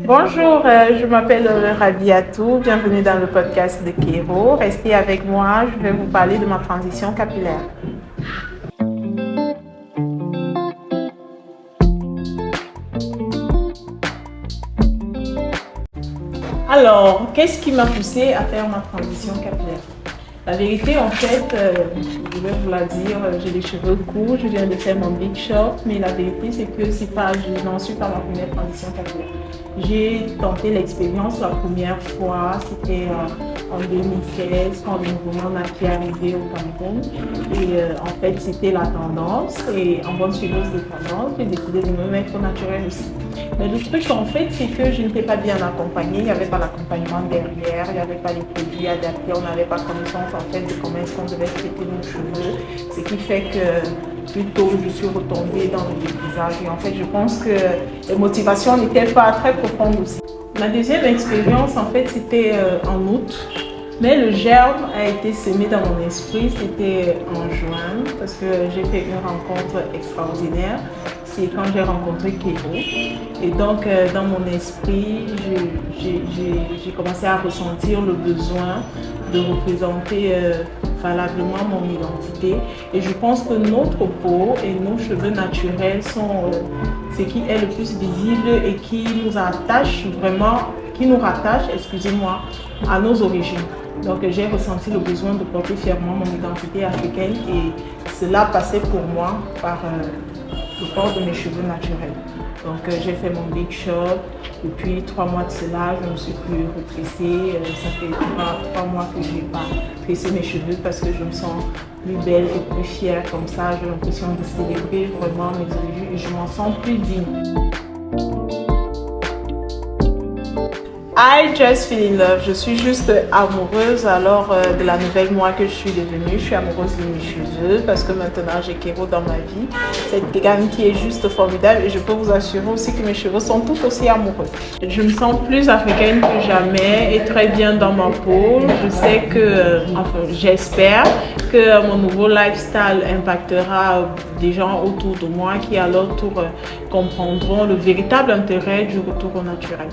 Bonjour, je m'appelle Rabiatou, bienvenue dans le podcast de Kéro. Restez avec moi, je vais vous parler de ma transition capillaire. Alors, qu'est-ce qui m'a poussé à faire ma transition capillaire? La vérité, en fait, je vais vous la dire, j'ai les cheveux courts, je viens de faire mon big shop, mais la vérité, c'est que je n'en suis pas ma première transition capillaire. J'ai tenté l'expérience la première fois, c'était en 2016, quand le mouvement Naki est arrivé au Cameroun. Et en fait, c'était la tendance, et en bonne suiveuse de tendance, j'ai décidé de me mettre au naturel aussi. Mais le truc, en fait, c'est que je n'étais pas bien accompagnée, il n'y avait pas l'accompagnement derrière, il n'y avait pas les produits adaptés, on n'avait pas connaissance en fait de comment est-ce qu'on devait traiter nos cheveux, ce qui fait que plus tôt je suis retombée dans le dépisage et en fait je pense que les motivations n'étaient pas très profondes aussi. Ma deuxième expérience en fait c'était en août, mais le germe a été semé dans mon esprit, c'était en juin parce que j'ai fait une rencontre extraordinaire. C'est quand j'ai rencontré Kéro. Et donc, dans mon esprit, j'ai commencé à ressentir le besoin de représenter valablement mon identité. Et je pense que notre peau et nos cheveux naturels sont ce qui est le plus visible et qui nous attache vraiment, qui nous rattache, excusez-moi, à nos origines. Donc, j'ai ressenti le besoin de porter fièrement mon identité africaine et cela passait pour moi par le port de mes cheveux naturels. Donc j'ai fait mon big shop. Depuis 3 mois de cela, je ne me suis plus retressée. Ça fait 3 mois que je n'ai pas tressé mes cheveux parce que je me sens plus belle et plus fière comme ça. J'ai l'impression de célébrer vraiment mes origines et je m'en sens plus digne. I just feel in love. Je suis juste amoureuse alors de la nouvelle moi que je suis devenue. Je suis amoureuse de mes cheveux parce que maintenant j'ai Kéro dans ma vie. C'est quelqu'un qui est juste formidable et je peux vous assurer aussi que mes cheveux sont tout aussi amoureux. Je me sens plus africaine que jamais et très bien dans ma peau. Je sais que, enfin j'espère que mon nouveau lifestyle impactera des gens autour de moi qui à leur tour comprendront le véritable intérêt du retour au naturel.